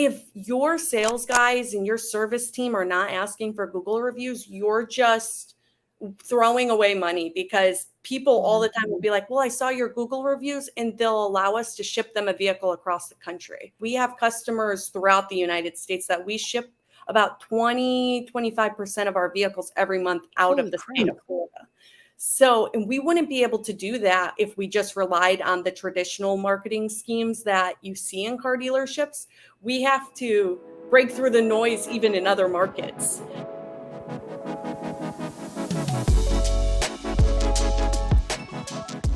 if your sales guys and your service team are not asking for Google reviews, you're just throwing away money, because people all the time will be like, well, I saw your Google reviews, and they'll allow us to ship them a vehicle across the country. We have customers throughout the United States that we ship about 25% of our vehicles every month out of the state of Florida. So, and we wouldn't be able to do that if we just relied on the traditional marketing schemes that you see in car dealerships. We have to break through the noise even in other markets.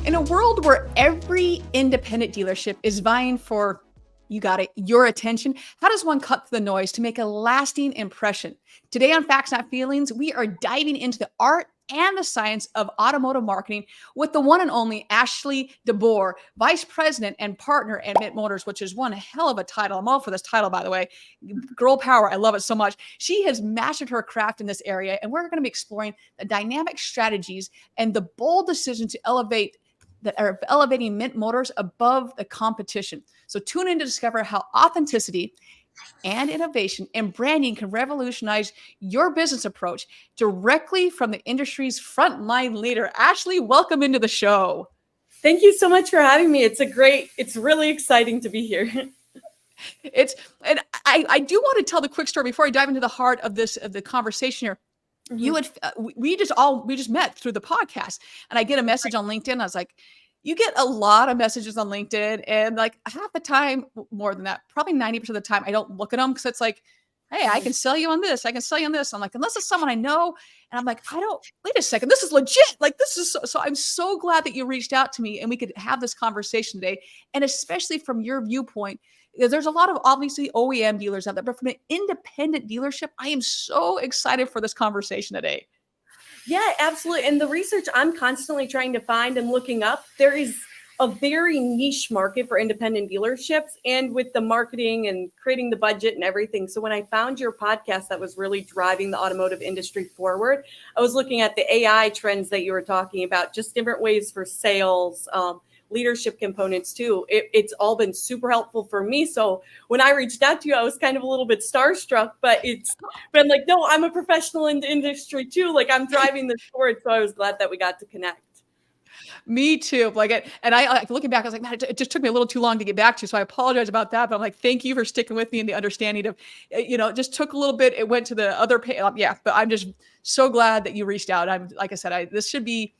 In a world where every independent dealership is vying for, your attention, how does one cut through the noise to make a lasting impression? Today on Facts Not Feelings, we are diving into the art and the science of automotive marketing with the one and only Ashley DeBoer, Vice President and Partner at Mint Motors, which is one hell of a title. I'm all for this title, by the way. Girl power. I love it so much. She has mastered her craft in this area, and we're going to be exploring the dynamic strategies and the bold decision to elevating Mint Motors above the competition. So tune in to discover how authenticity and innovation and branding can revolutionize your business approach directly from the industry's frontline leader. Ashley, welcome into the show. Thank you so much for having me. It's really exciting to be here. And I do want to tell the quick story before I dive into the heart of the conversation here. Mm-hmm. We just met through the podcast, and I get a message on LinkedIn. I was like, you get a lot of messages on LinkedIn, and like half the time, more than that, probably 90% of the time, I don't look at them because it's like, hey, I can sell you on this. I can sell you on this. I'm like, unless it's someone I know. And I'm like, wait a second. This is legit. Like, this is so I'm so glad that you reached out to me and we could have this conversation today. And especially from your viewpoint, there's a lot of obviously OEM dealers out there, but from an independent dealership, I am so excited for this conversation today. Yeah, absolutely. And the research I'm constantly trying to find and looking up, there is a very niche market for independent dealerships, and with the marketing and creating the budget and everything. So when I found your podcast that was really driving the automotive industry forward, I was looking at the AI trends that you were talking about, just different ways for sales, leadership components too. It's all been super helpful for me. So when I reached out to you, I was kind of a little bit starstruck, but I'm like, no, I'm a professional in the industry too. Like, I'm driving this forward. So I was glad that we got to connect. Me too. And I looking back, I was like, man, it just took me a little too long to get back to you. So I apologize about that. But I'm like, thank you for sticking with me and the understanding of, it just took a little bit. It went to the other page. But I'm just so glad that you reached out. I'm, like I said, this should be,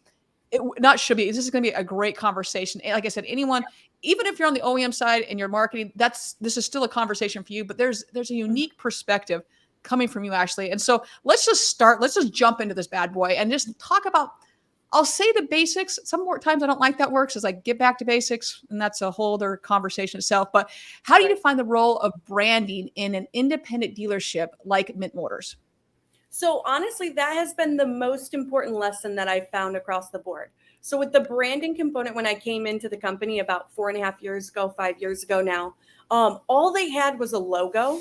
this is going to be a great conversation. And like I said, anyone, even if you're on the OEM side and you're marketing, this is still a conversation for you, but there's a unique perspective coming from you, Ashley. And so let's just jump into this bad boy and just talk about, I'll say the basics. Some more times I don't like that works. It's like, get back to basics. And that's a whole other conversation itself. But how do you define the role of branding in an independent dealership like Mint Motors? So honestly, that has been the most important lesson that I found across the board. So with the branding component, when I came into the company about 5 years ago now, all they had was a logo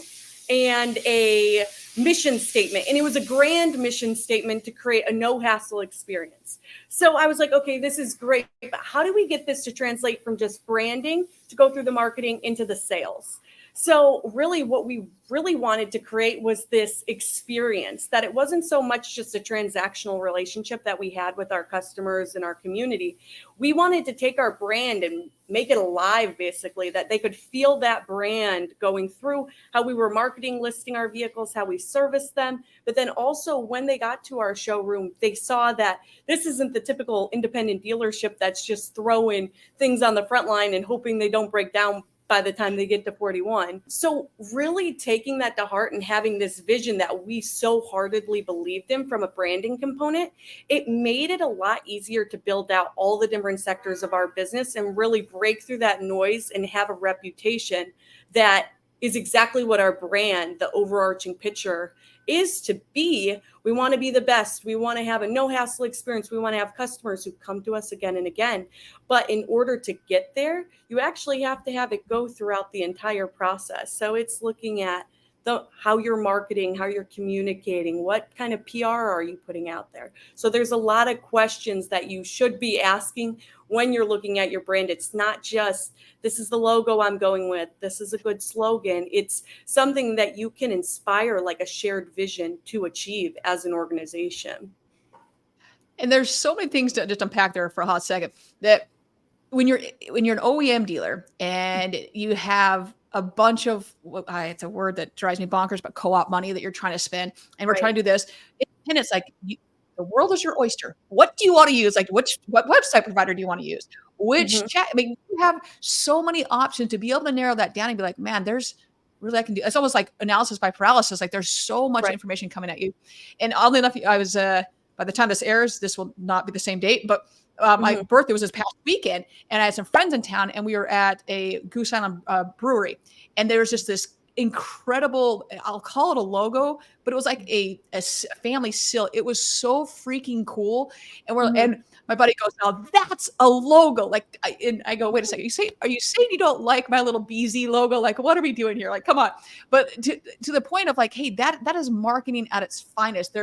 and a mission statement. And it was a grand mission statement to create a no hassle experience. So I was like, okay, this is great, but how do we get this to translate from just branding to go through the marketing into the sales? So really what we really wanted to create was this experience that it wasn't so much just a transactional relationship that we had with our customers and our community. We wanted to take our brand and make it alive, basically, that they could feel that brand going through how we were marketing, listing our vehicles, how we service them. But then also when they got to our showroom, they saw that this isn't the typical independent dealership that's just throwing things on the front line and hoping they don't break down by the time they get to 41. So really taking that to heart and having this vision that we so heartedly believed in from a branding component, it made it a lot easier to build out all the different sectors of our business and really break through that noise and have a reputation that is exactly what our brand, the overarching picture, is to be. We want to be the best. We want to have a no hassle experience. We want to have customers who come to us again and again. But in order to get there, you actually have to have it go throughout the entire process. So it's looking at how you're marketing, how you're communicating, what kind of PR are you putting out there? So there's a lot of questions that you should be asking when you're looking at your brand. It's not just, this is the logo I'm going with, this is a good slogan. It's something that you can inspire, like a shared vision to achieve as an organization. And there's so many things to just unpack there for a hot second. That when you're an OEM dealer and you have a bunch of it's a word that drives me bonkers, but co-op money that you're trying to spend, and we're trying to do this, and it's like the world is your oyster. What do you want to use? Like what website provider do you want to use? Which chat? I mean, you have so many options to be able to narrow that down and be like, man, there's really I can do. It's almost like analysis by paralysis. Like there's so much information coming at you. And oddly enough, I was by the time this airs, this will not be the same date, but my birthday was this past weekend, and I had some friends in town, and we were at a Goose Island brewery, and there was just this incredible, I'll call it a logo, but it was like a family seal. It was so freaking cool. And and my buddy goes, now that's a logo. Like, I go, wait a second. Are you saying you don't like my little BZ logo? Like, what are we doing here? Like, come on. But to the point of like, hey, that is marketing at its finest.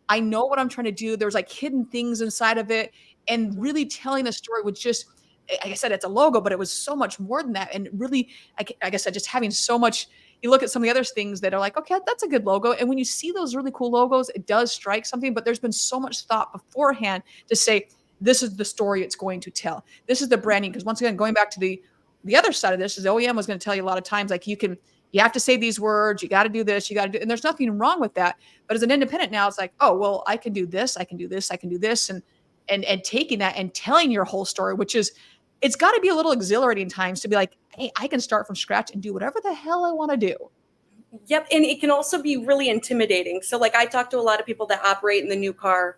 I know what I'm trying to do. There's like hidden things inside of it, and really telling the story with just, like I said, it's a logo, but it was so much more than that. And really, like I said, just having so much, you look at some of the other things that are like, okay, that's a good logo. And when you see those really cool logos, it does strike something, but there's been so much thought beforehand to say, this is the story it's going to tell. This is the branding. Because once again, going back to the other side of this is OEM was going to tell you a lot of times, like you have to say these words, you got to do this, you got to do, and there's nothing wrong with that. But as an independent now, it's like, oh, well, I can do this, I can do this, I can do this. And taking that and telling your whole story, which is, it's got to be a little exhilarating times to be like, hey, I can start from scratch and do whatever the hell I want to do. Yep. And it can also be really intimidating. So like I talk to a lot of people that operate in the new car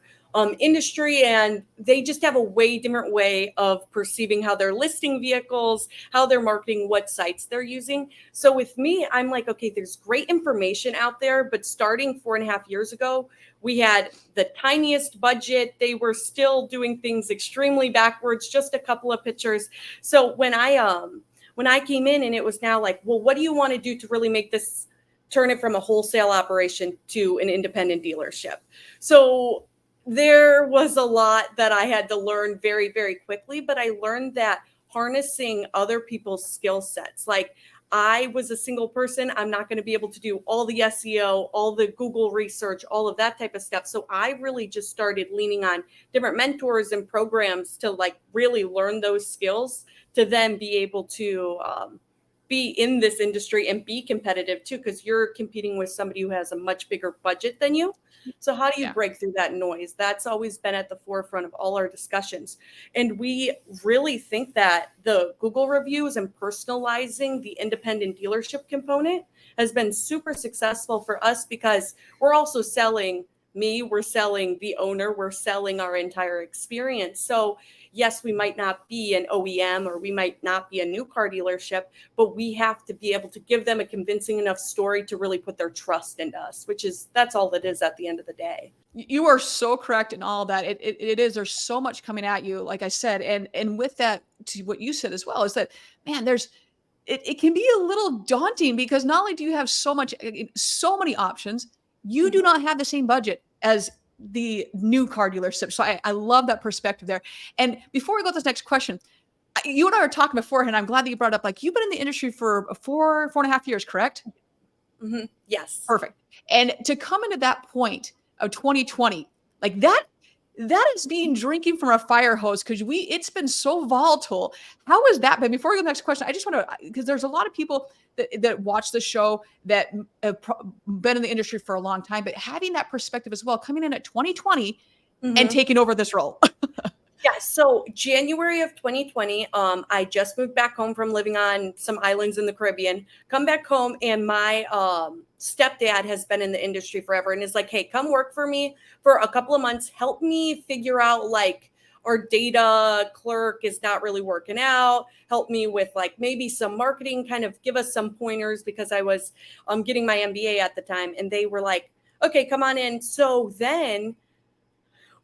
industry, and they just have a way different way of perceiving how they're listing vehicles, how they're marketing, what sites they're using. So with me, I'm like, okay, there's great information out there, but starting 4.5 years ago, we had the tiniest budget. They were still doing things extremely backwards, just a couple of pictures. So when I came in, and it was now like, well, what do you want to do to really make this, turn it from a wholesale operation to an independent dealership? So there was a lot that I had to learn very, very quickly, but I learned that harnessing other people's skill sets, like I was a single person, I'm not going to be able to do all the SEO, all the Google research, all of that type of stuff. So I really just started leaning on different mentors and programs to like really learn those skills to then be able to be in this industry and be competitive too, because you're competing with somebody who has a much bigger budget than you. So how do you break through that noise? That's always been at the forefront of all our discussions. And we really think that the Google reviews and personalizing the independent dealership component has been super successful for us, because we're also selling we're selling the owner, we're selling our entire experience. So yes, we might not be an OEM, or we might not be a new car dealership, but we have to be able to give them a convincing enough story to really put their trust into us, that's all it is at the end of the day. You are so correct in all of that. It is, there's so much coming at you, like I said. And with that, to what you said as well, is that, man, it can be a little daunting, because not only do you have so many options, you do not have the same budget as the new car dealership. So I love that perspective there. And before we go to this next question, you and I were talking beforehand. I'm glad that you brought up, like, you've been in the industry for 4.5 years, correct? Mm-hmm. Yes. Perfect. And to come into that point of 2020, like that is being drinking from a fire hose, because it's been so volatile. How has that been? Before we go to the next question, I just want to, because there's a lot of people that watch the show that have been in the industry for a long time, but having that perspective as well, coming in at 2020 and taking over this role. Yeah. So January of 2020, I just moved back home from living on some islands in the Caribbean, come back home, and my stepdad has been in the industry forever and is like, hey, come work for me for a couple of months. Help me figure out, like, our data clerk is not really working out. Help me with like maybe some marketing, kind of give us some pointers, because I was getting my MBA at the time. And they were like, okay, come on in. So then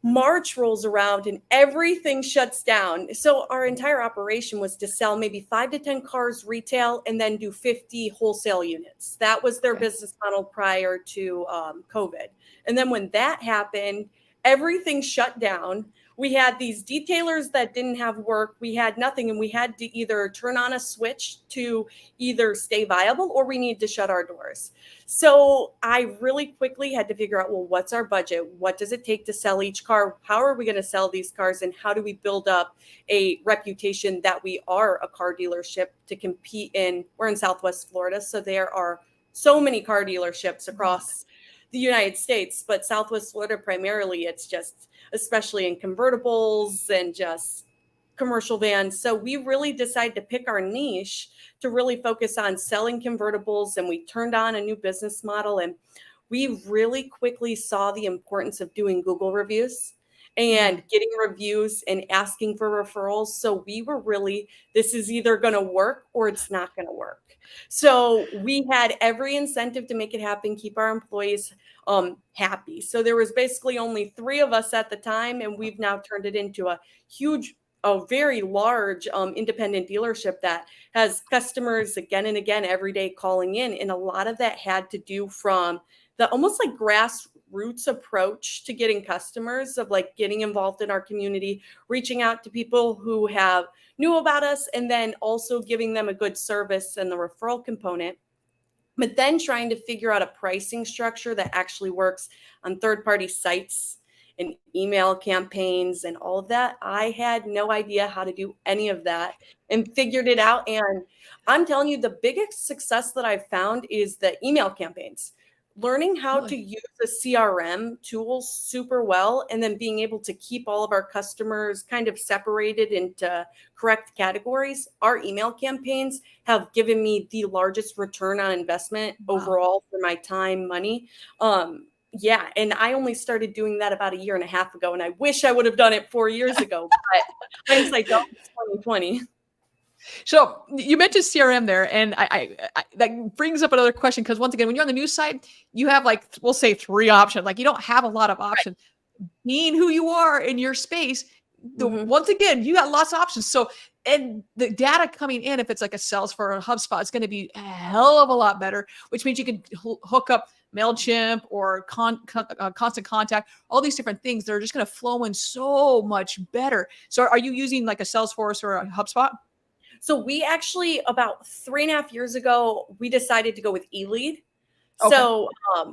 March rolls around and everything shuts down. So our entire operation was to sell maybe 5 to 10 cars retail and then do 50 wholesale units. That was their Okay. business model prior to COVID. And then when that happened, everything shut down. We had these detailers that didn't have work. We had nothing, and we had to either turn on a switch to either stay viable or we need to shut our doors. So I really quickly had to figure out, well, what's our budget? What does it take to sell each car? How are we going to sell these cars? And how do we build up a reputation that we are a car dealership to compete in? We're in Southwest Florida, so there are so many car dealerships across the United States, but Southwest Florida primarily, it's just, especially in convertibles and just commercial vans. So we really decided to pick our niche to really focus on selling convertibles, and we turned on a new business model, and we really quickly saw the importance of doing Google reviews and getting reviews and asking for referrals. So we were really, this is either going to work or it's not going to work. So we had every incentive to make it happen, keep our employees happy. So there was basically only 3 of us at the time, and we've now turned it into a very large independent dealership that has customers again and again every day calling in. And a lot of that had to do from the almost like grassroots approach to getting customers, of like getting involved in our community, reaching out to people who have knew about us, and then also giving them a good service and the referral component. But then trying to figure out a pricing structure that actually works on third-party sites and email campaigns and all of that. I had no idea how to do any of that and figured it out. And I'm telling you, the biggest success that I've found is the email campaigns. Learning how to use a CRM tool super well, and then being able to keep all of our customers kind of separated into correct categories. Our email campaigns have given me the largest return on investment overall for my time, money. Yeah, and I only started doing that about 1.5 years ago, and I wish I would have done it 4 years ago, but hindsight, that was 2020. So you mentioned CRM there, and I that brings up another question, because once again, when you're on the news side, you have, like, we'll say 3 options. Like, you don't have a lot of options. Right. Being who you are in your space, once again, you got lots of options. So, and the data coming in, if it's like a Salesforce or a HubSpot, it's going to be a hell of a lot better, which means you can hook up MailChimp or Constant Contact, all these different things. They're just going to flow in so much better. So are you using like a Salesforce or a HubSpot? So we actually, about 3.5 years ago, we decided to go with eLead. Okay.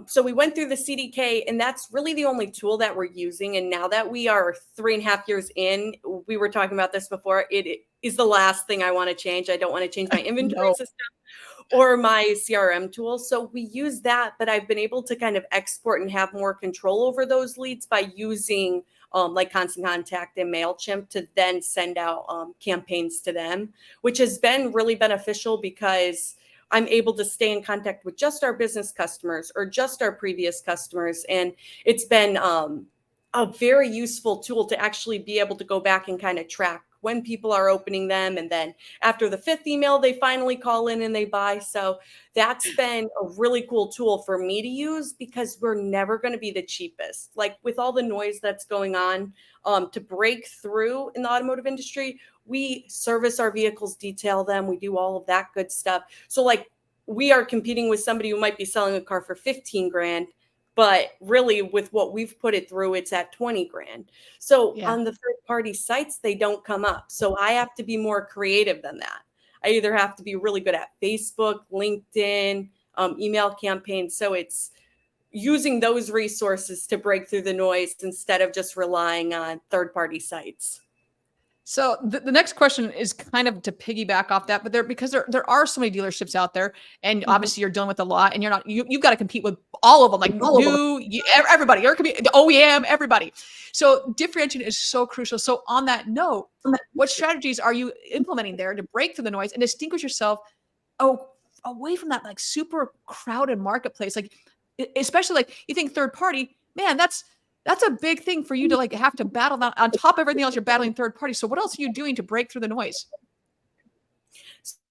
So we went through the CDK, and that's really the only tool that we're using. And now that we are 3.5 years in, we were talking about this before, it is the last thing I want to change. I don't want to change my inventory system or my CRM tool. So we use that, but I've been able to kind of export and have more control over those leads by using like Constant Contact and MailChimp to then send out campaigns to them, which has been really beneficial because I'm able to stay in contact with just our business customers or just our previous customers. And it's been a very useful tool to actually be able to go back and kind of track when people are opening them. And then after the 5th email, they finally call in and they buy. So that's been a really cool tool for me to use, because we're never going to be the cheapest. Like, with all the noise that's going on, to break through in the automotive industry, we service our vehicles, detail them. We do all of that good stuff. So like, we are competing with somebody who might be selling a car for 15 grand. But really, with what we've put it through, it's at 20 grand. So on the third party sites, they don't come up. So I have to be more creative than that. I either have to be really good at Facebook, LinkedIn, email campaigns. So it's using those resources to break through the noise instead of just relying on third party sites. So the next question is kind of to piggyback off that, but because there are so many dealerships out there, and obviously you're dealing with a lot, and you've got to compete with all of them, like everybody, you're the OEM, everybody. So differentiation is so crucial. So on that note, what strategies are you implementing there to break through the noise and distinguish yourself away from that like super crowded marketplace? Like, especially like, you think third party, man, that's a big thing for you to like have to battle that. On top of everything else, you're battling third party. So what else are you doing to break through the noise?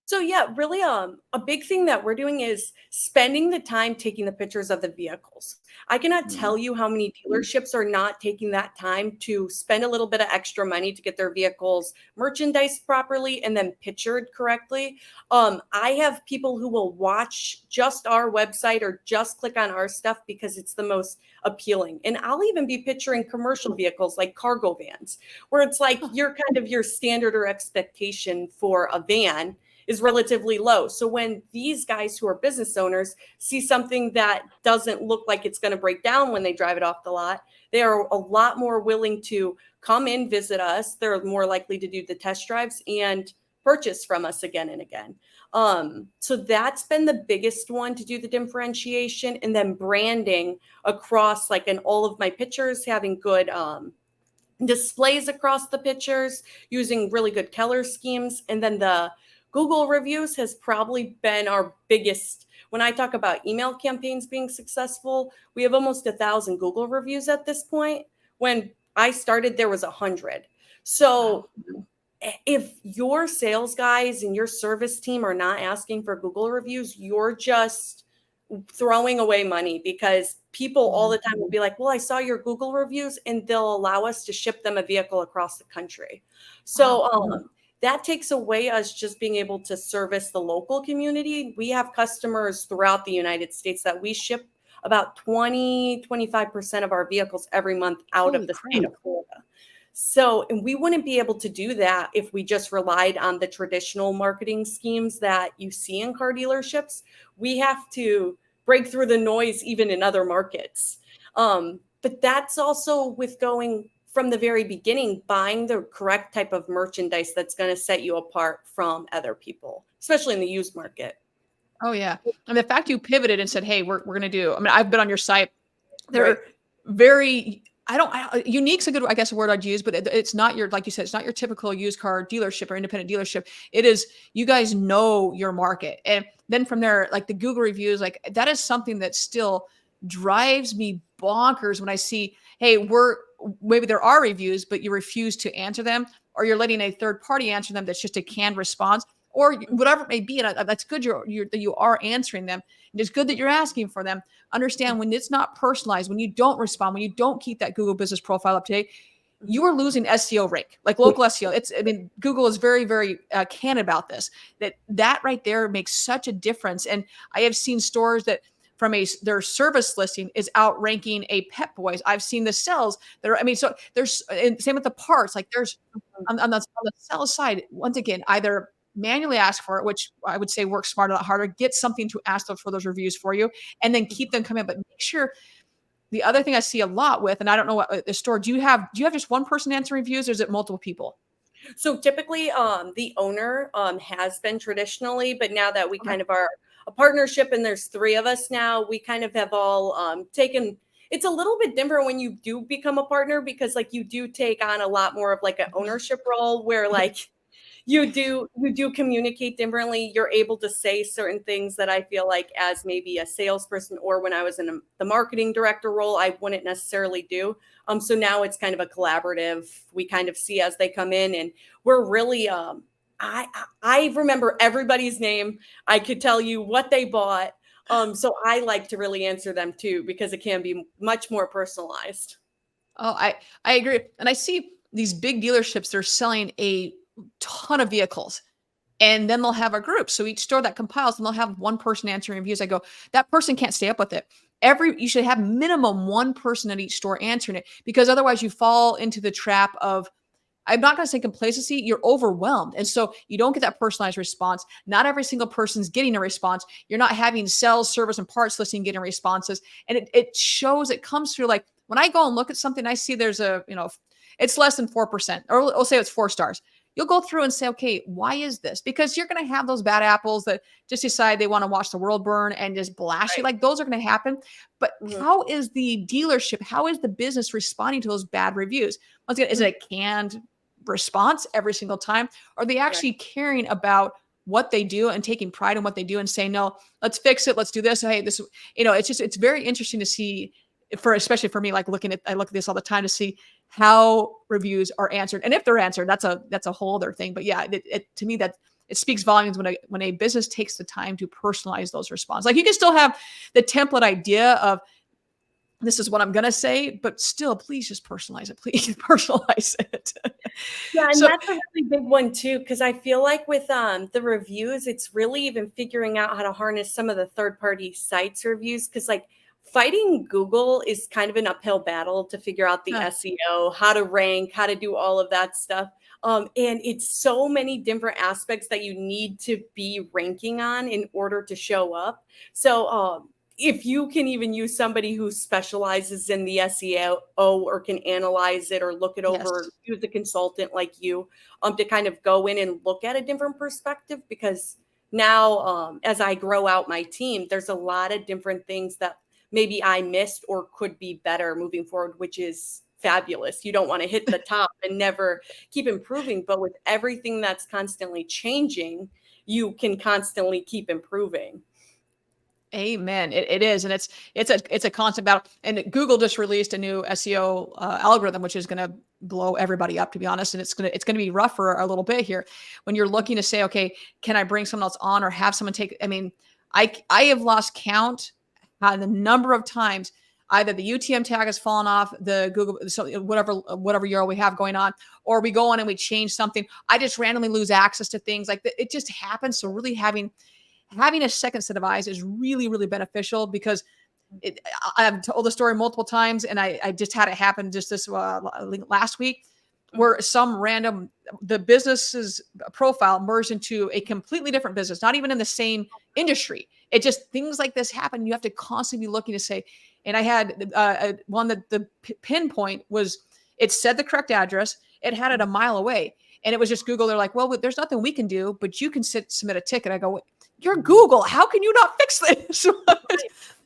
So yeah, really, a big thing that we're doing is spending the time taking the pictures of the vehicles. I cannot Mm. tell you how many dealerships are not taking that time to spend a little bit of extra money to get their vehicles merchandised properly and then pictured correctly. I have people who will watch just our website or just click on our stuff because it's the most appealing. And I'll even be picturing commercial vehicles like cargo vans, where it's like your kind of your standard or expectation for a van is relatively low. So when these guys who are business owners see something that doesn't look like it's going to break down when they drive it off the lot, they are a lot more willing to come in, visit us. They're more likely to do the test drives and purchase from us again and again. So that's been the biggest one to do the differentiation, and then branding across, like in all of my pictures, having good displays across the pictures, using really good color schemes. And then the Google reviews has probably been our biggest. When I talk about email campaigns being successful, we have almost 1,000 Google reviews at this point. When I started, there was 100. Wow. So if your sales guys and your service team are not asking for Google reviews, you're just throwing away money, because people all the time will be like, well, I saw your Google reviews, and they'll allow us to ship them a vehicle across the country. So Wow. that takes away us just being able to service the local community. We have customers throughout the United States that we ship about 25% of our vehicles every month out of Holy the crap. state of Florida. So, and we wouldn't be able to do that if we just relied on the traditional marketing schemes that you see in car dealerships. We have to break through the noise even in other markets. But that's also with going from the very beginning, buying the correct type of merchandise that's going to set you apart from other people, especially in the used market. Oh yeah. And the fact you pivoted and said, "Hey, we're going to do." I mean, I've been on your site. Right. They're very unique's a good, I guess, word I'd use, but it's not your, like you said, it's not your typical used car dealership or independent dealership. It is, you guys know your market. And then from there, like the Google reviews, like that is something that still drives me bonkers when I see, hey, maybe there are reviews, but you refuse to answer them, or you're letting a third party answer them. That's just a canned response, or whatever it may be. And that's good. That you are answering them. And it's good that you're asking for them. Understand when it's not personalized, when you don't respond, when you don't keep that Google business profile up to date, you are losing SEO rank, like local SEO. I mean, Google is very, very candid about this. That right there makes such a difference. And I have seen stores that from their service listing is outranking a Pep Boys. I've seen the sales that are. I mean, so there's, and same with the parts. Like there's on the sales side, once again, either manually ask for it, which I would say work smarter, not harder. Get something to ask for those reviews for you, and then keep them coming. But make sure. The other thing I see a lot with, and I don't know what the store. Do you have just one person answering reviews, or is it multiple people? So typically, the owner has been traditionally, but now that we Okay. kind of are a partnership and there's three of us now, we kind of have all taken. It's a little bit different when you do become a partner, because like you do take on a lot more of like an ownership role, where like you do communicate differently. You're able to say certain things that I feel like as maybe a salesperson, or when I was in the marketing director role, I wouldn't necessarily do. So now it's kind of a collaborative. We kind of see as they come in, and we're really I remember everybody's name. I could tell you what they bought. So I like to really answer them too, because it can be much more personalized. Oh, I agree, and I see these big dealerships. They're selling a ton of vehicles, and then they'll have a group. So each store that compiles, and they'll have one person answering reviews. I go, that person can't stay up with it. You should have minimum one person at each store answering it, because otherwise you fall into the trap of, I'm not going to say complacency, you're overwhelmed. And so you don't get that personalized response. Not every single person's getting a response. You're not having sales, service, and parts listing getting responses. And it shows, it comes through. Like when I go and look at something, I see there's it's less than 4%, or we'll say it's 4 stars. You'll go through and say, okay, why is this? Because you're going to have those bad apples that just decide they want to watch the world burn and just blast you. Right. Like those are going to happen. But Mhm. how is the dealership, how is the business responding to those bad reviews? Once again, is it a canned response every single time? Are they Right. actually caring about what they do and taking pride in what they do and saying, no, let's fix it. Let's do this. Hey, this, it's very interesting to see, especially for me, like I look at this all the time to see how reviews are answered. And if they're answered, that's a whole other thing. But yeah, to me, it speaks volumes when a business takes the time to personalize those responses. Like you can still have the template idea of this is what I'm going to say, but still, please just personalize it. Please personalize it. Yeah, and So that's a really big one too, because I feel like with the reviews, it's really even figuring out how to harness some of the third-party sites reviews. Because like fighting Google is kind of an uphill battle to figure out the SEO, how to rank, how to do all of that stuff. And it's so many different aspects that you need to be ranking on in order to show up. So if you can even use somebody who specializes in the SEO or can analyze it or look it over, yes. use a consultant like you to kind of go in and look at a different perspective, because now as I grow out my team, there's a lot of different things that maybe I missed or could be better moving forward, which is fabulous. You don't want to hit the top and never keep improving, but with everything that's constantly changing, you can constantly keep improving. Amen. It is, and it's a constant battle. And Google just released a new SEO algorithm, which is going to blow everybody up, to be honest. And it's gonna be rough for a little bit here when you're looking to say, okay, can I bring someone else on or have someone take? I mean, I have lost count on the number of times either the UTM tag has fallen off the Google, so whatever URL we have going on, or we go on and we change something. I just randomly lose access to things like that. It just happens. So really having a second set of eyes is really, really beneficial because I've told the story multiple times, and I just had it happen just this last week, where the business's profile merged into a completely different business, not even in the same industry. It just, things like this happen. You have to constantly be looking to say, and I had one that the pinpoint was, it said the correct address, it had it a mile away. And it was just Google. They're like, well, there's nothing we can do, but you can submit a ticket. I go, you're Google. How can you not fix this?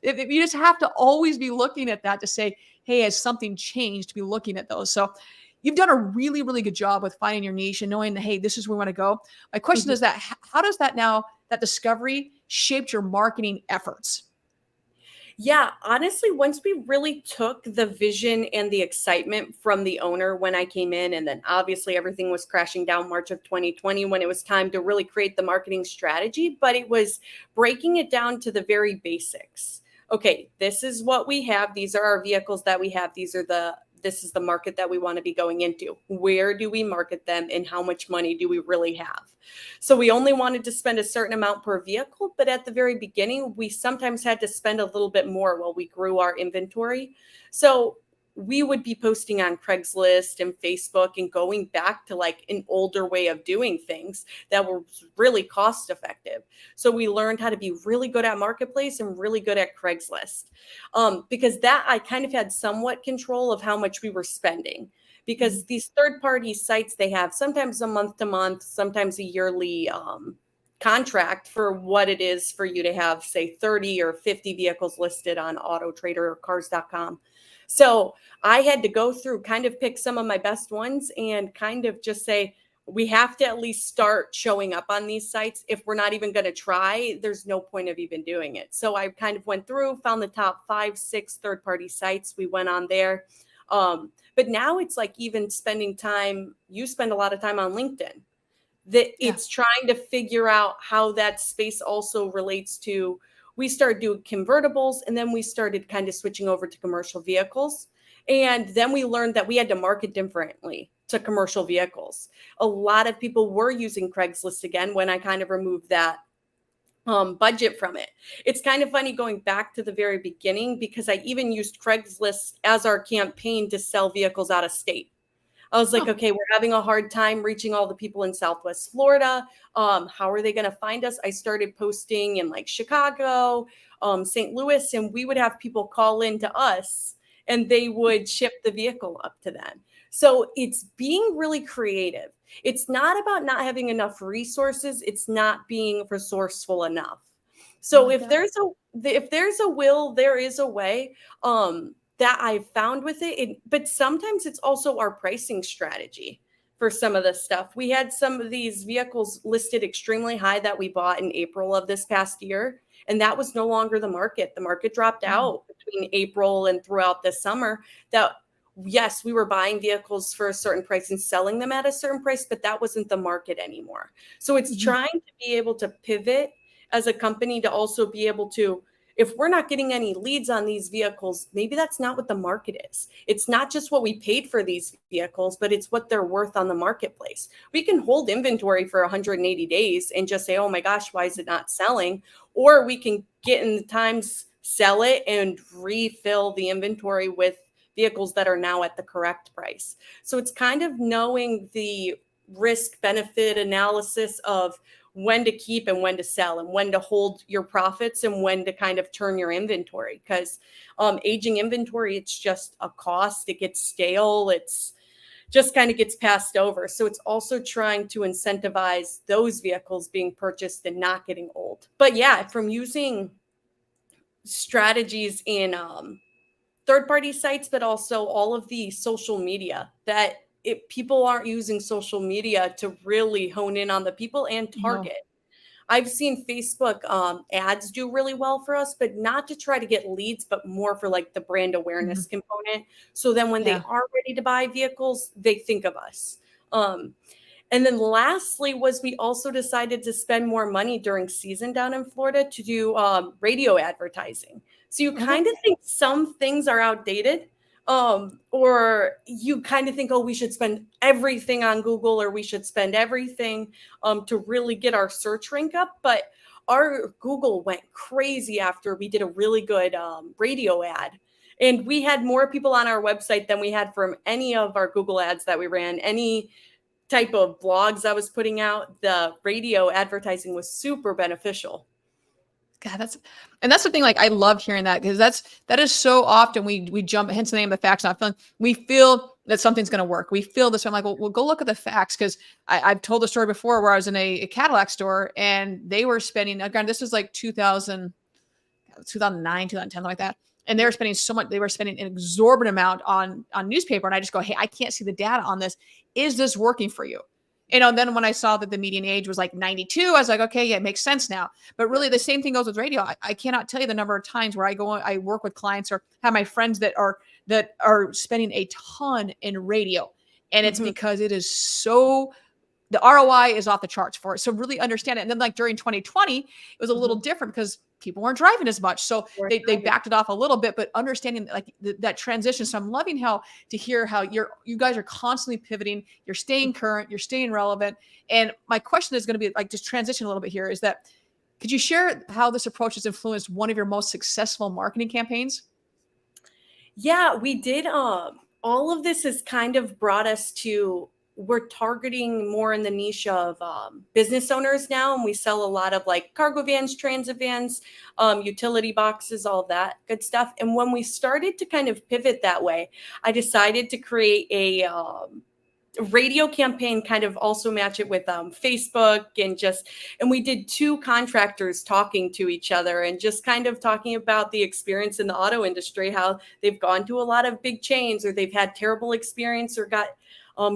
You just have to always be looking at that to say, hey, has something changed, to be looking at those. So you've done a really, really good job with finding your niche and knowing that, hey, this is where we want to go. My question is that how does that discovery shaped your marketing efforts? Yeah, honestly, once we really took the vision and the excitement from the owner when I came in, and then obviously everything was crashing down March of 2020 when it was time to really create the marketing strategy, but it was breaking it down to the very basics. Okay, this is what we have. These are our vehicles that we have. This is the market that we want to be going into. Where do we market them and how much money do we really have? So we only wanted to spend a certain amount per vehicle, but at the very beginning, we sometimes had to spend a little bit more while we grew our inventory. So we would be posting on Craigslist and Facebook and going back to like an older way of doing things that were really cost effective. So we learned how to be really good at Marketplace and really good at Craigslist, because that I kind of had somewhat control of how much we were spending. Because these third-party sites, they have sometimes a month-to-month, sometimes a yearly contract for what it is for you to have, say, 30 or 50 vehicles listed on Auto Trader or Cars.com. So I had to go through, kind of pick some of my best ones and kind of just say, we have to at least start showing up on these sites. If we're not even going to try, there's no point of even doing it. So I kind of went through, found the top 5, 6 third-party sites. We went on there. But now it's like even spending time, you spend a lot of time on LinkedIn. That it's trying to figure out how that space also relates to, we started doing convertibles, and then we started kind of switching over to commercial vehicles. And then we learned that we had to market differently to commercial vehicles. A lot of people were using Craigslist again when I kind of removed that budget from it. It's kind of funny going back to the very beginning, because I even used Craigslist as our campaign to sell vehicles out of state. I was like, okay, we're having a hard time reaching all the people in Southwest Florida. How are they going to find us? I started posting in like Chicago, St. Louis, and we would have people call in to us and they would ship the vehicle up to them. So it's being really creative. It's not about not having enough resources. It's not being resourceful enough. So if there's a will, there is a way. That I've found with it. But sometimes it's also our pricing strategy for some of this stuff. We had some of these vehicles listed extremely high that we bought in April of this past year, and that was no longer the market. The market dropped out between April and throughout this summer. That yes, we were buying vehicles for a certain price and selling them at a certain price, but that wasn't the market anymore. So it's Mhm. trying to be able to pivot as a company to also be able to, if we're not getting any leads on these vehicles, maybe that's not what the market is. It's not just what we paid for these vehicles, but it's what they're worth on the marketplace. We can hold inventory for 180 days and just say, oh my gosh, why is it not selling? Or we can get in the times, sell it, and refill the inventory with vehicles that are now at the correct price. So it's kind of knowing the risk benefit analysis of when to keep and when to sell and when to hold your profits and when to kind of turn your inventory, because aging inventory, it's just a cost. It gets stale. It's just kind of gets passed over. So it's also trying to incentivize those vehicles being purchased and not getting old. But yeah, from using strategies in third party sites, but also all of the social media that people aren't using social media to really hone in on the people and No. target. I've seen Facebook ads do really well for us, but not to try to get leads, but more for like the brand Mhm. awareness component. So then when they Yeah. are ready to buy vehicles, they think of us. Um, and then lastly was we also decided to spend more money during season down in Florida to do radio advertising. So you Okay. kind of think some things are outdated, or you kind of think, oh, we should spend everything on Google or we should spend everything to really get our search rank up. But our Google went crazy after we did a really good radio ad. And we had more people on our website than we had from any of our Google ads that we ran, any type of blogs I was putting out. The radio advertising was super beneficial. God, that's the thing. Like, I love hearing that because that is so often we jump. Hence the name of the facts. Not feeling. We feel that something's going to work. We feel this. I'm like, well, go look at the facts because I've told a story before where I was in a Cadillac store and they were spending. Again, this was like 2009, 2010, like that. And they were spending so much. They were spending an exorbitant amount on newspaper. And I just go, hey, I can't see the data on this. Is this working for you? And then when I saw that the median age was like 92, I was like, okay, yeah, it makes sense now. But really, the same thing goes with radio. I cannot tell you the number of times where I work with clients or have my friends that are spending a ton in radio, and it's Mhm. because it is so the ROI is off the charts for it. So really understand it. And then like during 2020, it was a little Mhm. different because people weren't driving as much. So We're they driving. backed it off a little bit, but understanding like that transition. So I'm loving to hear how you guys are constantly pivoting, you're staying current, you're staying relevant. And my question is going to be like just transition a little bit here is that could you share how this approach has influenced one of your most successful marketing campaigns? Yeah, we did. All of this has kind of brought us to, we're targeting more in the niche of business owners now, and we sell a lot of like cargo vans, transit vans, utility boxes, all that good stuff. And when we started to kind of pivot that way, I decided to create a radio campaign, kind of also match it with Facebook, and we did two contractors talking to each other and just kind of talking about the experience in the auto industry, how they've gone to a lot of big chains or they've had terrible experience or got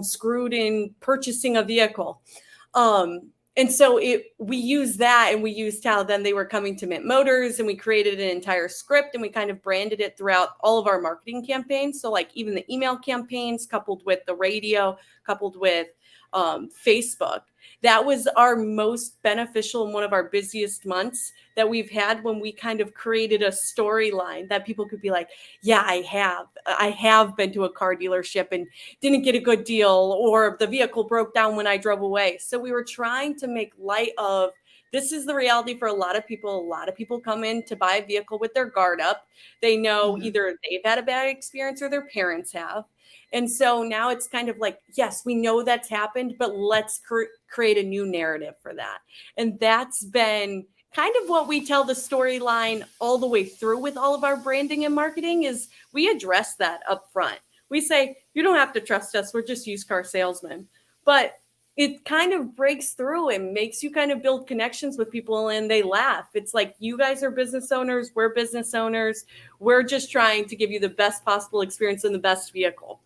screwed in purchasing a vehicle. And so we used that, and we used how then they were coming to Mint Motors, and we created an entire script and we kind of branded it throughout all of our marketing campaigns. So like even the email campaigns coupled with the radio, coupled with Facebook. That was our most beneficial and one of our busiest months that we've had, when we kind of created a storyline that people could be like, yeah, I have been to a car dealership and didn't get a good deal, or the vehicle broke down when I drove away. So we were trying to make light of, this is the reality for a lot of people. A lot of people come in to buy a vehicle with their guard up. They know Mhm. either they've had a bad experience or their parents have. And so now it's kind of like, yes, we know that's happened, but let's create a new narrative for that. And that's been kind of what we tell the storyline all the way through with all of our branding and marketing, is we address that up front. We say, you don't have to trust us. We're just used car salesmen. But it kind of breaks through and makes you kind of build connections with people, and they laugh. It's like, you guys are business owners. We're business owners. We're just trying to give you the best possible experience and the best vehicle.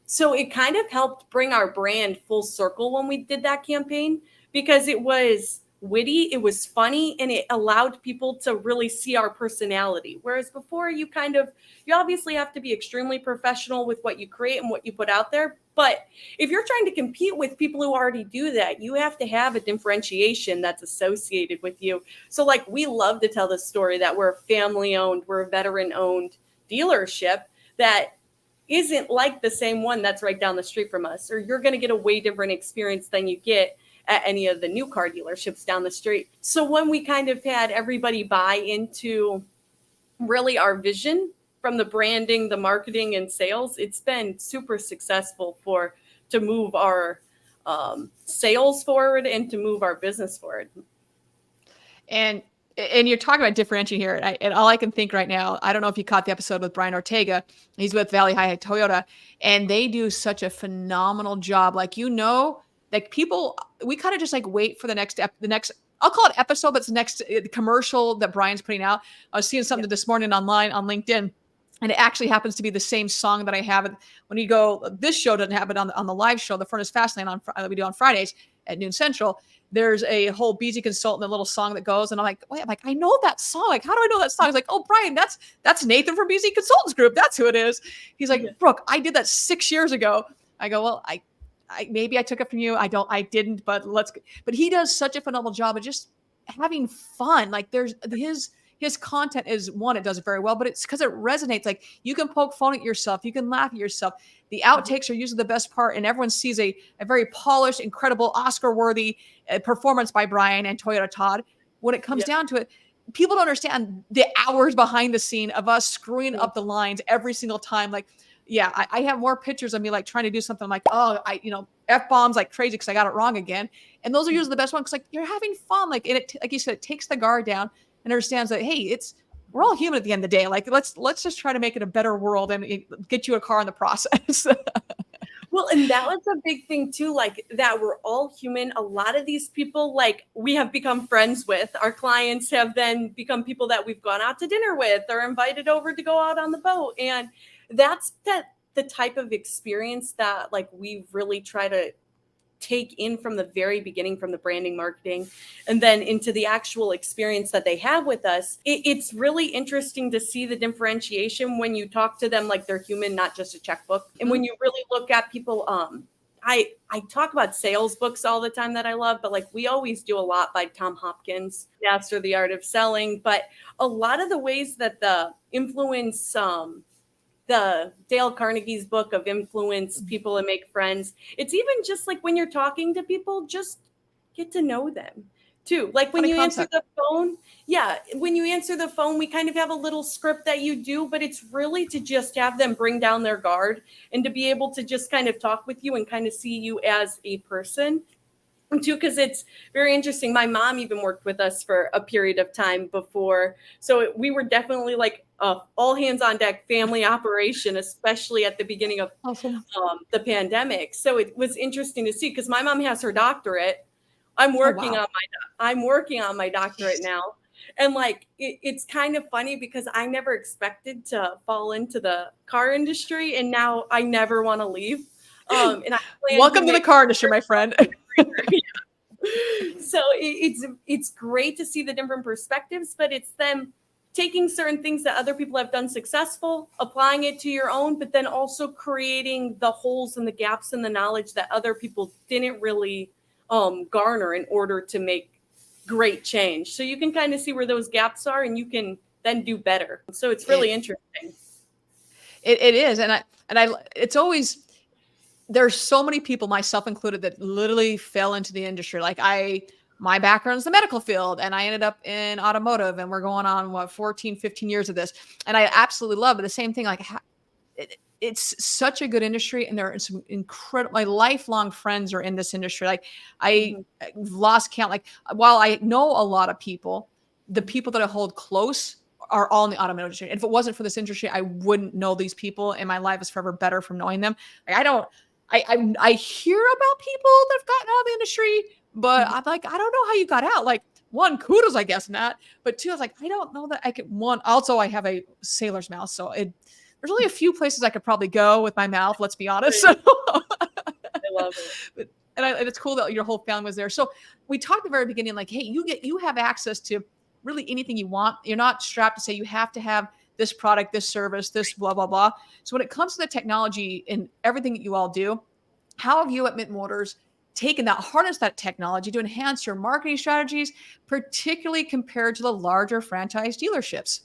So it kind of helped bring our brand full circle when we did that campaign, because it was witty, it was funny, and it allowed people to really see our personality. Whereas before, you obviously have to be extremely professional with what you create and what you put out there. But if you're trying to compete with people who already do that, you have to have a differentiation that's associated with you. So like, we love to tell the story that we're family owned, we're a veteran owned dealership that isn't like the same one that's right down the street from us, or you're going to get a way different experience than you get at any of the new car dealerships down the street. So when we kind of had everybody buy into really our vision from the branding, the marketing, and sales, it's been super successful to move our sales forward and to move our business forward. And you're talking about differentiating here. And all I can think right now, I don't know if you caught the episode with Brian Ortega. He's with Valley High Toyota, and they do such a phenomenal job. Like, like people, we kind of just like wait for the next, I'll call it episode, but it's the next commercial that Brian's putting out. I was seeing something this morning online on LinkedIn, and it actually happens to be the same song that I have when you go. This show doesn't have it on the live show, the Furniss Fastlane that we do on Fridays at noon Central. There's a whole BZ Consultant, a little song that goes, and I'm like, wait, I know that song. Like, how do I know that song? He's like, oh, Brian, that's Nathan from BZ Consultants Group. That's who it is. He's like, Brooke, I did that 6 years ago. I go, well, I maybe I took it from you. I didn't, but he does such a phenomenal job of just having fun. Like, there's his content is one, it does it very well, but it's because it resonates. Like, you can poke fun at yourself. You can laugh at yourself. The outtakes are usually the best part, and everyone sees a very polished, incredible, Oscar-worthy performance by Brian and Toyota Todd. When it comes down to it, people don't understand the hours behind the scene of us screwing up the lines every single time. Like, I have more pictures of me like trying to do something. I'm like, F-bombs like crazy because I got it wrong again. And those are usually the best ones because like you're having fun. Like, and it, like you said, it takes the guard down and understands that, hey, we're all human at the end of the day. Like, let's just try to make it a better world and get you a car in the process. Well, and that was a big thing too, like that we're all human. A lot of these people, like, we have become friends with. Our clients have then become people that we've gone out to dinner with or invited over to go out on the boat. And that's the type of experience that like we really try to take in from the very beginning, from the branding, marketing, and then into the actual experience that they have with us. It's really interesting to see the differentiation when you talk to them like they're human, not just a checkbook. And when you really look at people, I talk about sales books all the time that I love, but like we always do a lot by Tom Hopkins, Master the Art of Selling. But a lot of the ways that the influence, the Dale Carnegie's book of Influence People and Make Friends. It's even just like when you're talking to people, just get to know them too. Like when you answer the phone, when you answer the phone, we kind of have a little script that you do, but it's really to just have them bring down their guard and to be able to just kind of talk with you and kind of see you as a person. Too, because it's very interesting. My mom even worked with us for a period of time before. So we were definitely like all hands on deck family operation, especially at the beginning of the pandemic. So it was interesting to see because my mom has her doctorate. I'm working on my doctorate now. And like, it's kind of funny because I never expected to fall into the car industry. And now I never want to leave. And welcome to the car industry, my friend. So it's great to see the different perspectives, but it's them taking certain things that other people have done successful, applying it to your own, but then also creating the holes and the gaps in the knowledge that other people didn't really garner in order to make great change. So you can kind of see where those gaps are and you can then do better. So it's really interesting. It is. And it's always, there's so many people, myself included, that literally fell into the industry. Like my background is the medical field and I ended up in automotive and we're going on 14, 15 years of this. And I absolutely love it. The same thing, like it's such a good industry. And there are some incredible, my lifelong friends are in this industry. Like I've lost count. Like while I know a lot of people, the people that I hold close are all in the automotive industry. And if it wasn't for this industry, I wouldn't know these people and my life is forever better from knowing them. Like I hear about people that have gotten out of the industry, but I'm like, I don't know how you got out. Like, one, kudos, I guess, in that. But two, I was like, I don't know that I could. One, also, I have a sailor's mouth. So there's only a few places I could probably go with my mouth, let's be honest. I love it. And it's cool that your whole family was there. So we talked at the very beginning, like, hey, you have access to really anything you want. You're not strapped to say you have to have this product, this service, this blah, blah, blah. So when it comes to the technology and everything that you all do, how have you at Mint Motors taken that, harness that technology to enhance your marketing strategies, particularly compared to the larger franchise dealerships?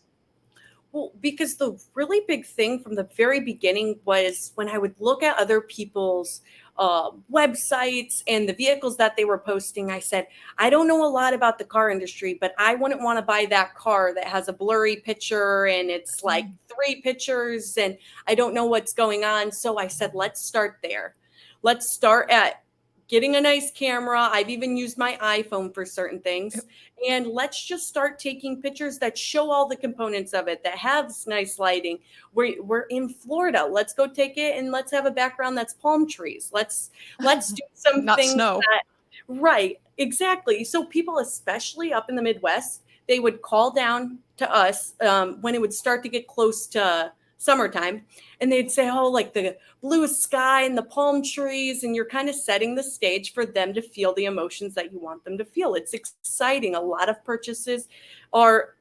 Well, because the really big thing from the very beginning was when I would look at other people's websites and the vehicles that they were posting, I said, I don't know a lot about the car industry, but I wouldn't want to buy that car that has a blurry picture and it's like three pictures and I don't know what's going on. So I said, let's start there. Let's start at getting a nice camera. I've even used my iPhone for certain things. And let's just start taking pictures that show all the components of it, that have nice lighting. We're in Florida. Let's go take it and let's have a background that's palm trees. Let's do some Not things snow. right, exactly. So people, especially up in the Midwest, they would call down to us when it would start to get close to summertime, and they'd say, oh, like the blue sky and the palm trees, and you're kind of setting the stage for them to feel the emotions that you want them to feel. It's exciting. A lot of purchases are,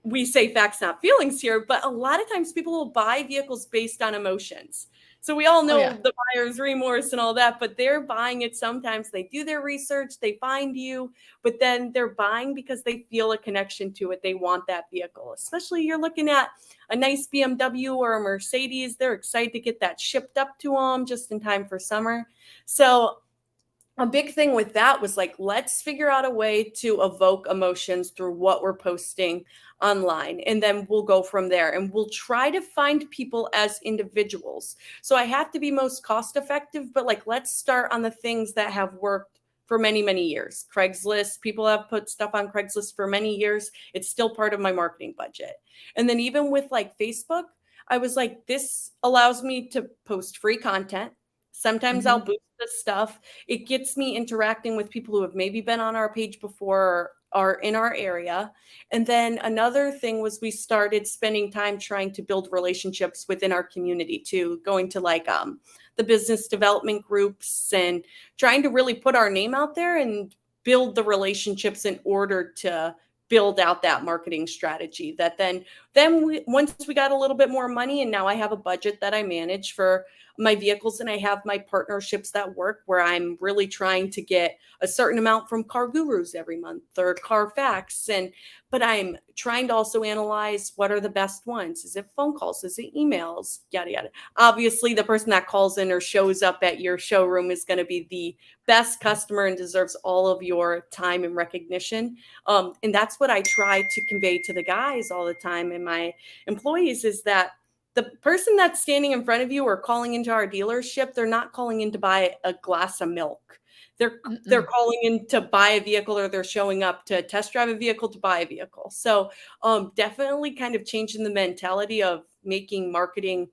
we say facts, not feelings here, but a lot of times people will buy vehicles based on emotions. So we all know the buyer's remorse and all that, but they're buying it. Sometimes they do their research, they find you, but then they're buying because they feel a connection to it. They want that vehicle, especially you're looking at a nice BMW or a Mercedes. They're excited to get that shipped up to them just in time for summer. So a big thing with that was like, let's figure out a way to evoke emotions through what we're posting online. And then we'll go from there and we'll try to find people as individuals. So I have to be most cost effective, but like, let's start on the things that have worked for many, many years. Craigslist, people have put stuff on Craigslist for many years. It's still part of my marketing budget. And then even with like Facebook, I was like, this allows me to post free content. Sometimes I'll boost the stuff. It gets me interacting with people who have maybe been on our page before or are in our area. And then another thing was we started spending time trying to build relationships within our community too, going to like the business development groups and trying to really put our name out there and build the relationships in order to build out that marketing strategy that then once we got a little bit more money and now I have a budget that I manage for my vehicles and I have my partnerships that work where I'm really trying to get a certain amount from Car Gurus every month or Carfax. But I'm trying to also analyze what are the best ones. Is it phone calls? Is it emails? Yada, yada. Obviously, the person that calls in or shows up at your showroom is going to be the best customer and deserves all of your time and recognition. And that's what I try to convey to the guys all the time and my employees is that the person that's standing in front of you or calling into our dealership, they're not calling in to buy a glass of milk. They're calling in to buy a vehicle or they're showing up to test drive a vehicle to buy a vehicle. So definitely kind of changing the mentality of making marketing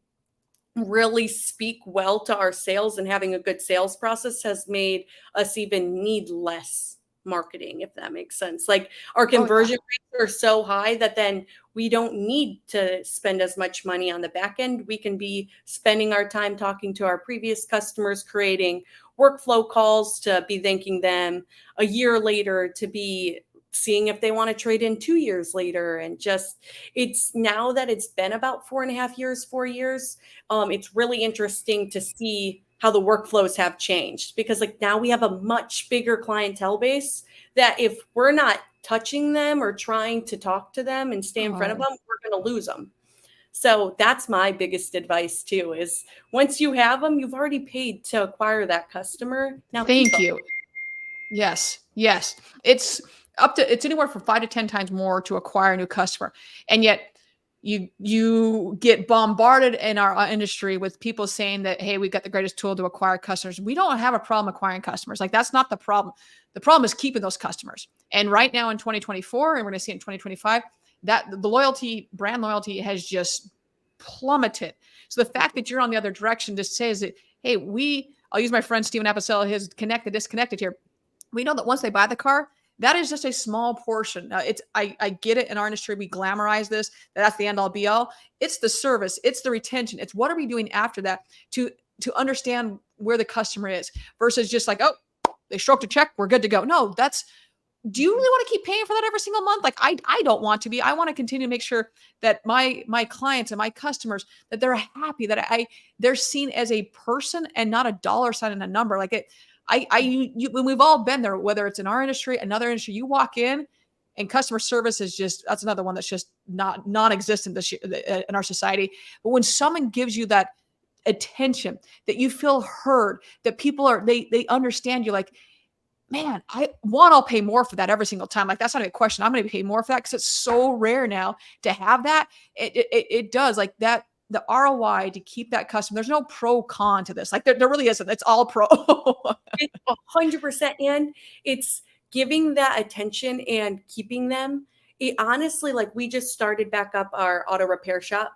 really speak well to our sales and having a good sales process has made us even need less marketing, if that makes sense. Like our conversion rates are so high that then we don't need to spend as much money on the back end. We can be spending our time talking to our previous customers, creating workflow calls to be thanking them a year later, to be seeing if they want to trade in 2 years later. And just, it's now that it's been about 4.5 years, 4 years, it's really interesting to see how the workflows have changed because like now we have a much bigger clientele base that if we're not touching them or trying to talk to them and stay in front of them, we're going to lose them. So that's my biggest advice too, is once you have them, you've already paid to acquire that customer. Now, Thank you. Yes. Yes. It's anywhere from 5 to 10 times more to acquire a new customer. And yet you get bombarded in our industry with people saying that, hey, we've got the greatest tool to acquire customers. We don't have a problem acquiring customers. Like that's not the problem. The problem is keeping those customers. And right now in 2024, and we're going to see in 2025, that the loyalty, brand loyalty has just plummeted. So the fact that you're on the other direction just says that, hey, I'll use my friend Steven Apicella, his connected, disconnected here. We know that once they buy the car, that is just a small portion. I get it in our industry. We glamorize this. That's the end all be all. It's the service. It's the retention. It's what are we doing after that to understand where the customer is versus just like, oh, they stroked a check, we're good to go. No, do you really want to keep paying for that every single month? Like I don't want to be. I want to continue to make sure that my clients and my customers, that they're happy, that they're seen as a person and not a dollar sign and a number. Like when we've all been there, whether it's in our industry, another industry, you walk in and customer service is that's another one that's just not non-existent this year in our society. But when someone gives you that attention, that you feel heard, that people they understand you, like, man, I'll pay more for that every single time. Like, that's not a question. I'm going to pay more for that because it's so rare now to have that. It does, like, that, the ROI to keep that customer. There's no pro con to this. Like, there really isn't. It's all pro. It's 100%. And it's giving that attention and keeping them. It honestly, like, we just started back up our auto repair shop.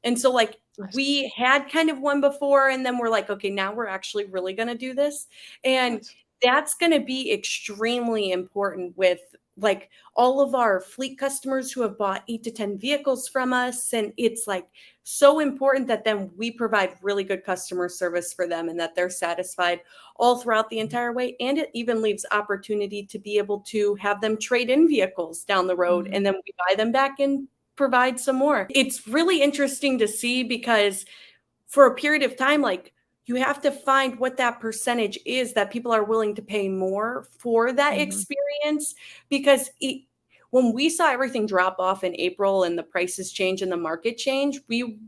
And so, like, Nice. we had kind of one before, and then we're like, okay, now we're actually really going to do this. And Nice. that's going to be extremely important with, like, all of our fleet customers who have bought 8 to 10 vehicles from us. And it's like so important that then we provide really good customer service for them and that they're satisfied all throughout the entire way. And it even leaves opportunity to be able to have them trade in vehicles down the road, and then we buy them back and provide some more. It's really interesting to see because for a period of time, like, you have to find what that percentage is that people are willing to pay more for that experience. Because when we saw everything drop off in April and the prices change and the market change, we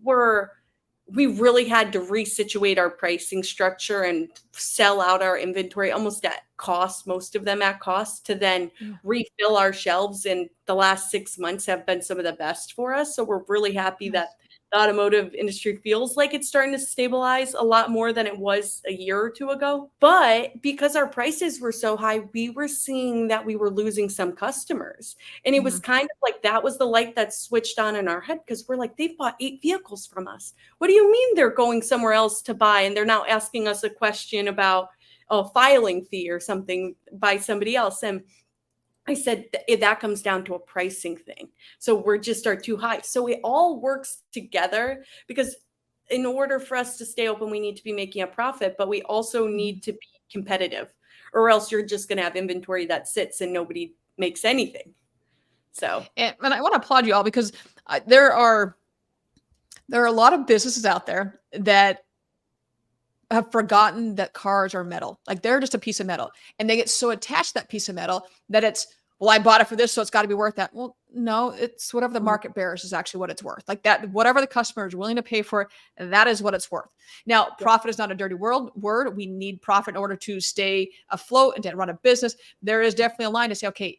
really had to resituate our pricing structure and sell out our inventory almost at cost, most of them at cost, to then refill our shelves. And the last 6 months have been some of the best for us. So we're really happy that the automotive industry feels like it's starting to stabilize a lot more than it was a year or two ago. But because our prices were so high, we were seeing that we were losing some customers. And it was kind of like that was the light that switched on in our head, because we're like, they've bought 8 vehicles from us. What do you mean they're going somewhere else to buy? And they're now asking us a question about a filing fee or something by somebody else. And I said that comes down to a pricing thing. So we're just are too high. So it all works together, because in order for us to stay open, we need to be making a profit, but we also need to be competitive, or else you're just going to have inventory that sits and nobody makes anything. So, and I want to applaud you all, because there are a lot of businesses out there that have forgotten that cars are metal. Like, they're just a piece of metal, and they get so attached to that piece of metal that it's, well, I bought it for this, so it's got to be worth that. Well, no, it's whatever the market bears is actually what it's worth. Like, that, whatever the customer is willing to pay for it, that is what it's worth. Now, profit is not a dirty word. We need profit in order to stay afloat and to run a business. There is definitely a line to say, okay,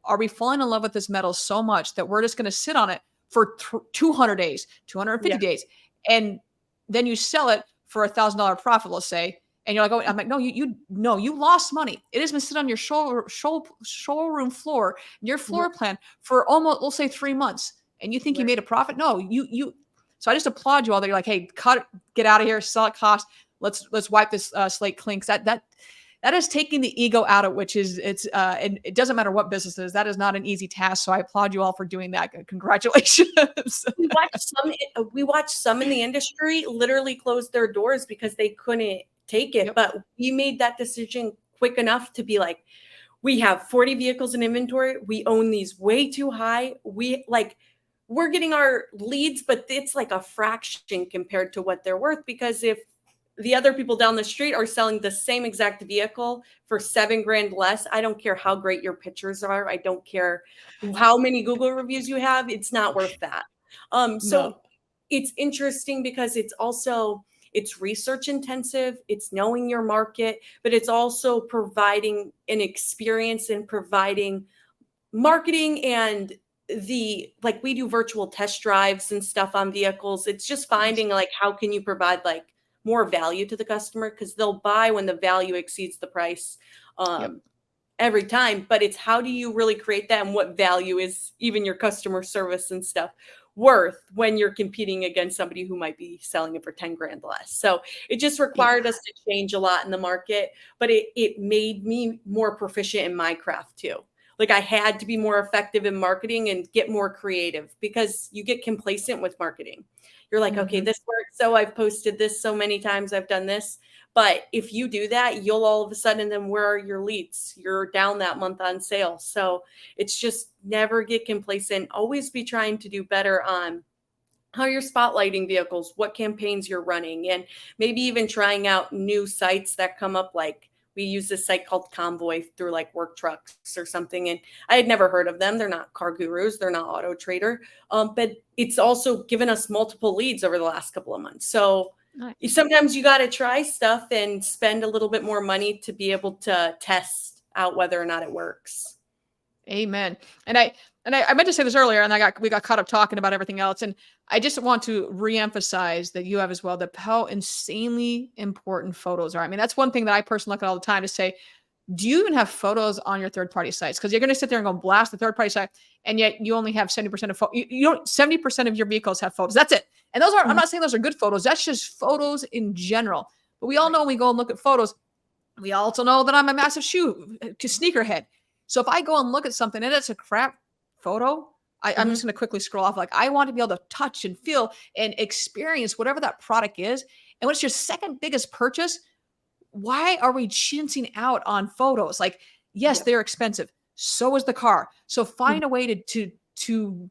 are we falling in love with this metal so much that we're just going to sit on it for 200 days, 250 days, and then you sell it for $1,000 profit, let's say, and you're like, oh, I'm like, no, you lost money. It has been sitting on your showroom floor, your floor plan for almost, we'll say, 3 months, and you think you made a profit? No, So I just applaud you all that you're like, hey, cut it, get out of here, sell it cost. Let's wipe this slate clean. That is taking the ego out of which is and it doesn't matter what business it is. That is not an easy task. So I applaud you all for doing that. Congratulations. we watched some in the industry literally close their doors because they couldn't take it. But we made that decision quick enough to be like, we have 40 vehicles in inventory. We own these way too high. We're getting our leads, but it's like a fraction compared to what they're worth. Because if the other people down the street are selling the same exact vehicle for $7,000 less, I don't care how great your pictures are. I don't care how many Google reviews you have. It's not worth that. So it's interesting because it's research intensive. It's knowing your market, but it's also providing an experience and providing marketing and we do virtual test drives and stuff on vehicles. It's just finding how can you provide more value to the customer, because they'll buy when the value exceeds the price every time. But it's how do you really create that, and what value is even your customer service and stuff worth when you're competing against somebody who might be selling it for $10,000 less. So it just required us to change a lot in the market, but it made me more proficient in my craft too. like I had to be more effective in marketing and get more creative, because you get complacent with marketing. You're like, okay, Mhm. this works. So I've posted this so many times, I've done this. But if you do that, you'll all of a sudden, then where are your leads? You're down that month on sales. So it's just never get complacent. Always be trying to do better on how you're spotlighting vehicles, what campaigns you're running, and maybe even trying out new sites that come up. Like we use this site called Convoy through like Work Trucks or something. And I had never heard of them. They're not car gurus, they're not Auto Trader. But it's also given us multiple leads over the last couple of months. So Nice. sometimes you got to try stuff and spend a little bit more money to be able to test out whether or not it works. Amen. And I meant to say this earlier, and we got caught up talking about everything else. And I just want to reemphasize that you have as well, that how insanely important photos are. I mean, that's one thing that I personally look at all the time to say, do you even have photos on your third party sites? Because you're going to sit there and go blast the third party site, and yet you only have 70% of you don't 70% of your vehicles have photos. That's it. And those are I'm Mhm. not saying those are good photos. That's just photos in general. But we all Right. know when we go and look at photos, we also know that I'm a massive sneakerhead. So if I go and look at something and it's a crap photo, I'm just Mhm. going to quickly scroll off. Like I want to be able to touch and feel and experience whatever that product is. And when it's your second biggest purchase, why are we chincing out on photos? Like, yes, Yep. they're expensive. So is the car. So Mhm. find a way to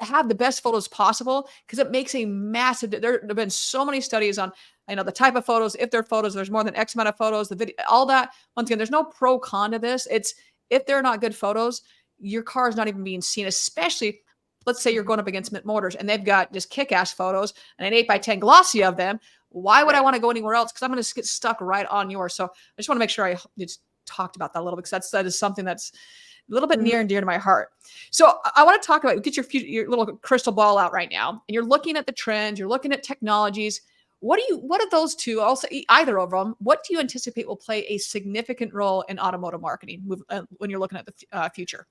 have the best photos possible, because it makes a massive there have been so many studies on the type of photos. If they're photos, there's more than X amount of photos, the video, all that. Once again, there's no pro con to this. It's if they're not good photos, your car is not even being seen. Especially, let's say you're Mhm. going up against Mint Motors and they've got just kick-ass photos and an 8x10 glossy of them. Why would I Right. want to go anywhere else? Because I'm going to get stuck right on yours. So I just want to make sure I just talked about that a little bit, because that is something that's a little bit Mhm. near and dear to my heart. So I want to talk about, get your little crystal ball out right now, and you're looking at the trends, you're looking at technologies. What are those two? Also, either of them. What do you anticipate will play a significant role in automotive marketing when you're looking at the future?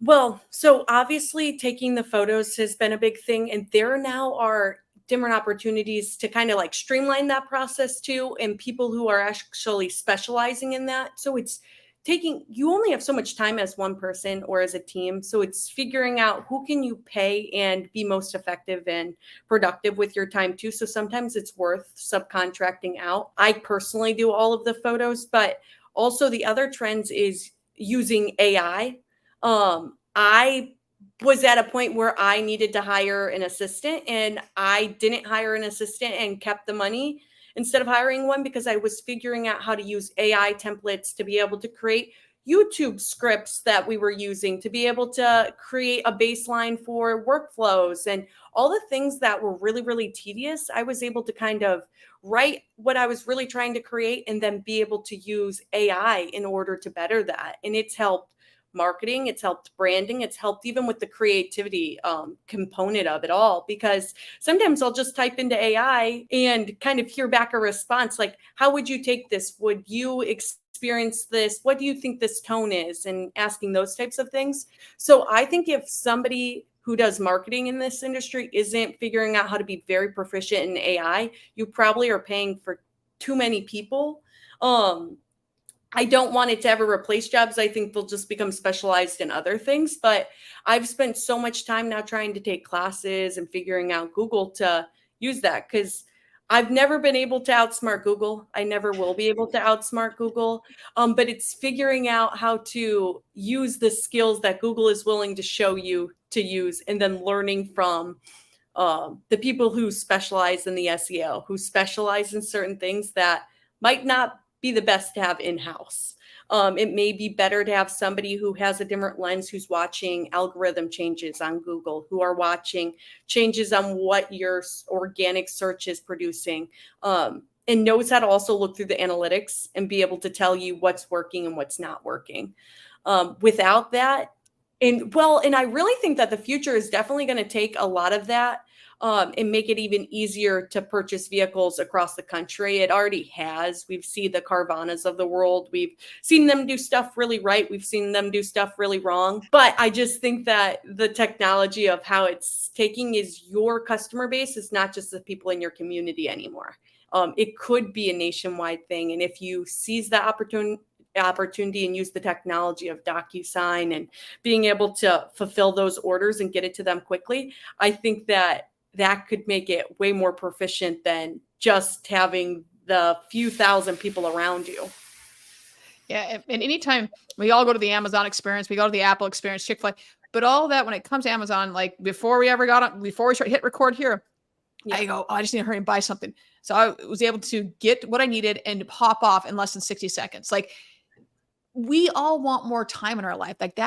Well, so obviously taking the photos has been a big thing, and there now are different opportunities to kind of like streamline that process too, and people who are actually specializing in that. So it's taking, you only have so much time as one person or as a team. So it's figuring out who can you pay and be most effective and productive with your time too. So sometimes it's worth subcontracting out. I personally do all of the photos, but also the other trends is using AI. I was at a point where I needed to hire an assistant, and I didn't hire an assistant and kept the money instead of hiring one, because I was figuring out how to use AI templates to be able to create YouTube scripts that we were using, to be able to create a baseline for workflows and all the things that were really, really tedious. I was able to kind of write what I was really trying to create and then be able to use AI in order to better that. And it's helped marketing, it's helped branding, it's helped even with the creativity component of it all, because sometimes I'll just type into AI and kind of hear back a response like, how would you take this? Would you experience this? What do you think this tone is? And asking those types of things. So I think if somebody who does marketing in this industry isn't figuring out how to be very proficient in AI, you probably are paying for too many people. um I don't want it to ever replace jobs. I think they'll just become specialized in other things. But I've spent so much time now trying to take classes and figuring out Google to use that, because I've never been able to outsmart Google. I never will be able to outsmart Google. But it's figuring out how to use the skills that Google is willing to show you to use, and then learning from the people who specialize in the SEO, who specialize in certain things that might not be the best to have in house. It may be better to have somebody who has a different lens, who's watching algorithm changes on Google, who are watching changes on what your organic search is producing, and knows how to also look through the analytics and be able to tell you what's working and what's not working. Without that, and I really think that the future is definitely going to take a lot of that, and make it even easier to purchase vehicles across the country. It already has. We've seen the Carvanas of the world. We've seen them do stuff really right. We've seen them do stuff really wrong. But I just think that the technology of how it's taking is your customer base is not just the people in your community anymore. It could be a nationwide thing. And if you seize that opportunity and use the technology of DocuSign and being able to fulfill those orders and get it to them quickly, I think that could make it way more proficient than just having the few thousand people around you. Yeah. And anytime we all go to the Amazon experience, we go to the Apple experience, Chick-fil-A, but all that when it comes to Amazon, like before we hit record here, Yeah. I go, oh, I just need to hurry and buy something. So I was able to get what I needed and pop off in less than 60 seconds. Like, we all want more time in our life. Like,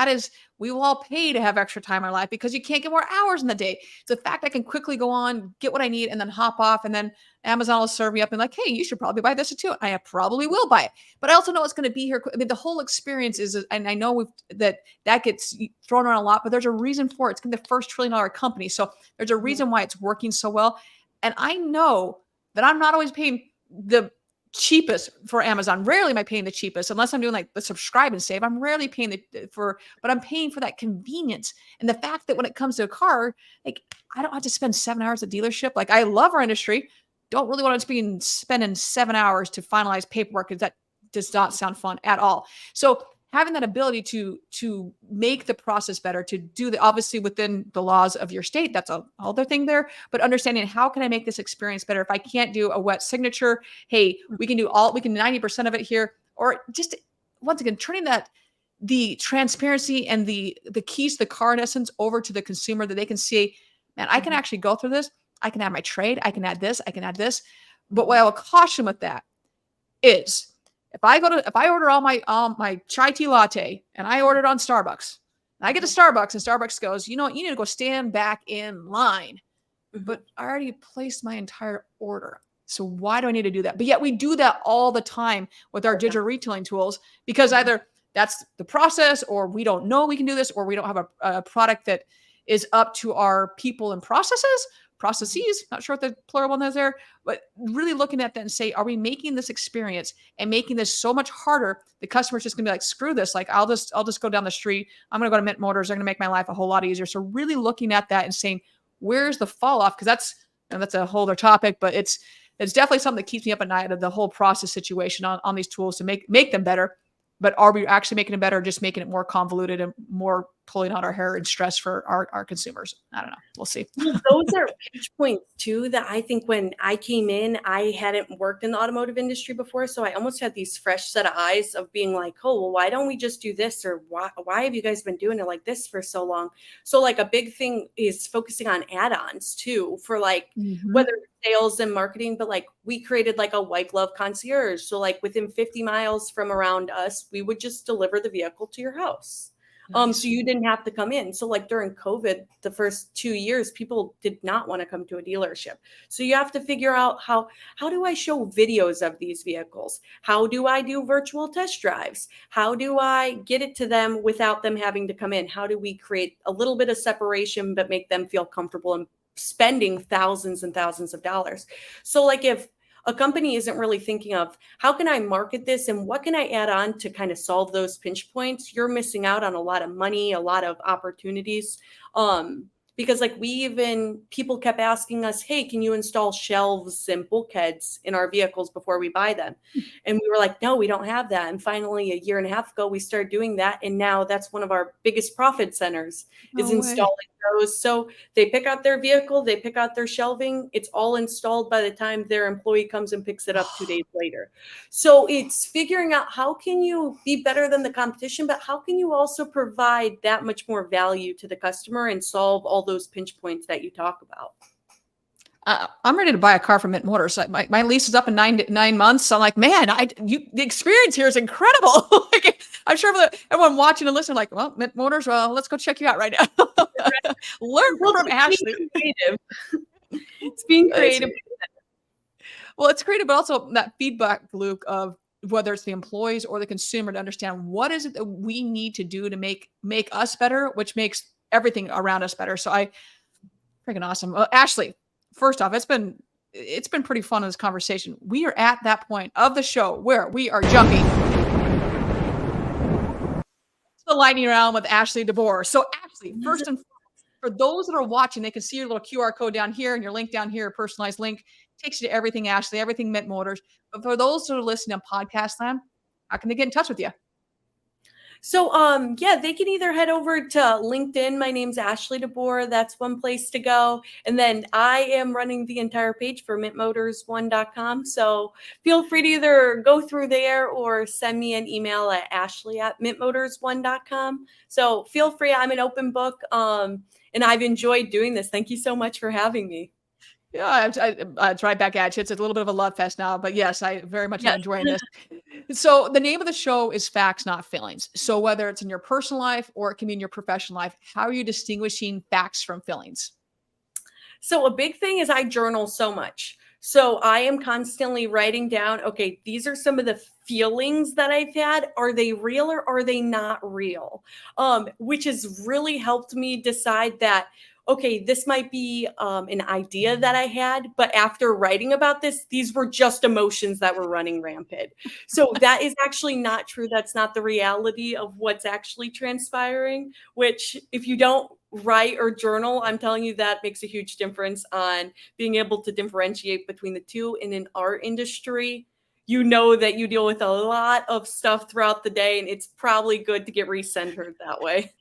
we will all pay to have extra time in our life because you can't get more hours in the day. It's the fact I can quickly go on, get what I need, and then hop off. And then Amazon will serve me up and like, hey, you should probably buy this too. I probably will buy it. But I also know it's going to be here. I mean, the whole experience is, and I know that gets thrown around a lot, but there's a reason for it. It's going to be the first $1 trillion company. So there's a reason why it's working so well. And I know that I'm not always paying the cheapest for Amazon. Rarely am I paying the cheapest unless I'm doing like the subscribe and save. I'm rarely paying but I'm paying for that convenience. And the fact that when it comes to a car, like, I don't have to spend 7 hours at dealership. Like, I love our industry. Don't really want to be spending 7 hours to finalize paperwork because that does not sound fun at all. So having that ability to make the process better, to do obviously within the laws of your state, that's a whole other thing there, but understanding how can I make this experience better? If I can't do a wet signature, hey, we can 90% of it here, or just once again, turning the transparency and the keys to the car in essence over to the consumer that they can see, man, I can actually go through this. I can add my trade. I can add this. I can add this. But what I will caution with that is, if I order all my chai tea latte and I order it on Starbucks, and I get to Starbucks and Starbucks goes, you know what, you need to go stand back in line. But I already placed my entire order. So why do I need to do that? But yet we do that all the time with our digital retailing tools, because either that's the process, or we don't know we can do this, or we don't have a product that is up to our people and processes, not sure what the plural one is there, but really looking at that and say, are we making this experience and making this so much harder? The customer's just gonna be like, screw this. Like, I'll just go down the street. I'm gonna go to Mint Motors. They're gonna make my life a whole lot easier. So really looking at that and saying, where's the fall off? Because that's a whole other topic, but it's definitely something that keeps me up at night of the whole process situation on these tools to make them better. But are we actually making it better, or just making it more convoluted and more pulling out our hair and stress for our consumers? I don't know. We'll see. Those are pinch points too that I think when I came in, I hadn't worked in the automotive industry before. So I almost had these fresh set of eyes of being like, oh, well, why don't we just do this? Or why have you guys been doing it like this for so long? So like a big thing is focusing on add-ons too, for like whether it's sales and marketing, but like we created like a white glove concierge. So like within 50 miles from around us, we would just deliver the vehicle to your house. So you didn't have to come in. So like during COVID, the first 2 years, people did not want to come to a dealership. So you have to figure out how do I show videos of these vehicles? How do I do virtual test drives? How do I get it to them without them having to come in? How do we create a little bit of separation, but make them feel comfortable in spending thousands and thousands of dollars? So like if a company isn't really thinking of how can I market this and what can I add on to kind of solve those pinch points, you're missing out on a lot of money, a lot of opportunities. Because like people kept asking us, hey, can you install shelves and bulkheads in our vehicles before we buy them? And we were like, no, we don't have that. And finally, a year and a half ago, we started doing that. And now that's one of our biggest profit centers is installing those. So they pick out their vehicle, they pick out their shelving. It's all installed by the time their employee comes and picks it up 2 days later. So it's figuring out how can you be better than the competition, but how can you also provide that much more value to the customer and solve all those pinch points that you talk about. I'm ready to buy a car from Mint Motors. My lease is up in 9 months. So I'm like, man, the experience here is incredible. Like, I'm sure everyone watching and listening, like, well, Mint Motors, well, let's go check you out right now. Learn from Ashley. It's being creative. Well, it's creative, but also that feedback loop of whether it's the employees or the consumer to understand what is it that we need to do to make us better, which makes everything around us better. So freaking awesome. Ashley, first off, it's been pretty fun in this conversation. We are at that point of the show where we are jumping to the lightning round with Ashley DeBoer. So Ashley, first and foremost, for those that are watching, they can see your little QR code down here and your link down here, a personalized link, takes you to everything Ashley, everything Mint Motors. But for those that are listening on podcast land, how can they get in touch with you? So, yeah, they can either head over to LinkedIn. My name's Ashley DeBoer. That's one place to go. And then I am running the entire page for mintmotors1.com. So feel free to either go through there or send me an email at ashley@mintmotors1.com. So feel free. I'm an open book. And I've enjoyed doing this. Thank you so much for having me. Yeah, it's right back at you. It's a little bit of a love fest now, but yes, I very much am Yes. enjoying this. So the name of the show is Facts, Not Feelings. So whether it's in your personal life or it can be in your professional life, how are you distinguishing facts from feelings? So a big thing is I journal so much. So I am constantly writing down, okay, these are some of the feelings that I've had. Are they real or are they not real? Which has really helped me decide that, okay, this might be an idea that I had, but after writing about this, these were just emotions that were running rampant. So that is actually not true. That's not the reality of what's actually transpiring, which if you don't write or journal, I'm telling you that makes a huge difference on being able to differentiate between the two. And in our industry, you know that you deal with a lot of stuff throughout the day, and it's probably good to get recentered that way.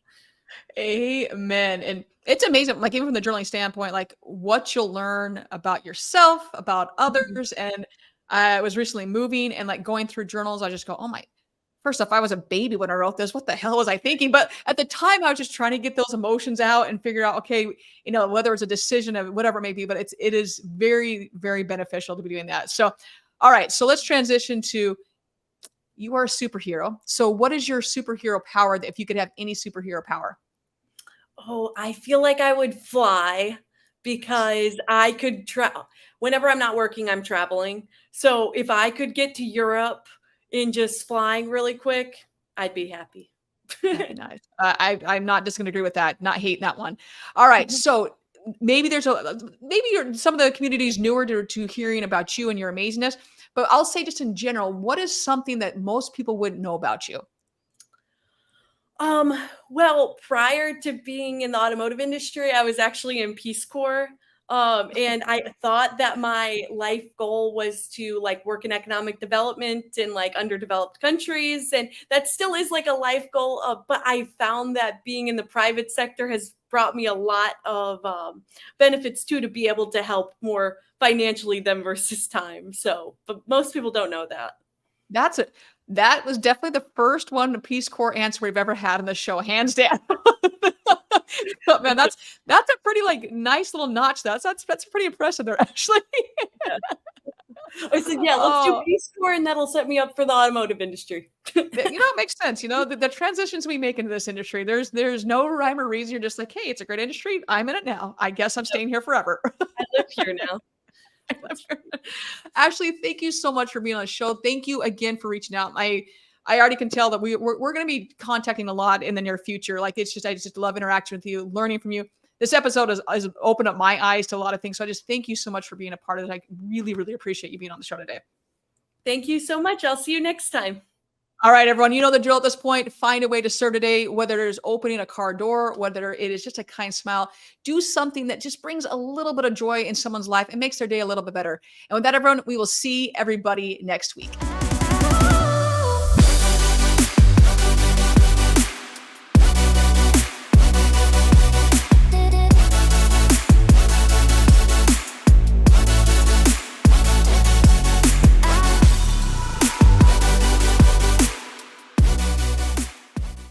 Amen. And it's amazing, like even from the journaling standpoint, like what you'll learn about yourself, about Mhm. others. And I was recently moving and like going through journals, I just go, oh my, first off, I was a baby when I wrote this. What the hell was I thinking? But at the time, I was just trying to get those emotions out and figure out, okay, whether it's a decision of whatever it may be, but it is very, very beneficial to be doing that. So, all right, so let's transition to you are a superhero. So, what is your superhero power if you could have any superhero power? Oh, I feel like I would fly because I could travel. Whenever I'm not working, I'm traveling. So if I could get to Europe in just flying really quick, I'd be happy. That'd be nice. I'm not just gonna agree with that, not hating that one. All right, so maybe maybe you're some of the community's newer to hearing about you and your amazingness, but I'll say just in general, what is something that most people wouldn't know about you? Well, prior to being in the automotive industry, I was actually in Peace Corps. And I thought that my life goal was to like work in economic development in like underdeveloped countries. And that still is like a life goal. But I found that being in the private sector has brought me a lot of benefits too, to be able to help more financially than versus time. So, but most people don't know that. That's it. That was definitely the first one to Peace Corps answer we've ever had on the show, hands down. But man, that's a pretty like nice little notch. That's pretty impressive there, actually. I said, yeah, let's do Oh, Peace Corps and that'll set me up for the automotive industry. it makes sense. The transitions we make into this industry, there's no rhyme or reason. You're just like, hey, it's a great industry. I'm in it now. I guess I'm staying here forever. I live here now. Ashley, thank you so much for being on the show. Thank you again for reaching out. I already can tell that we're going to be contacting a lot in the near future. Like I just love interacting with you, learning from you. This episode has opened up my eyes to a lot of things. So I just thank you so much for being a part of it. I really, really appreciate you being on the show today. Thank you so much. I'll see you next time. All right, everyone, you know the drill at this point. Find a way to serve today, whether it is opening a car door, whether it is just a kind smile. Do something that just brings a little bit of joy in someone's life and makes their day a little bit better. And with that, everyone, we will see everybody next week.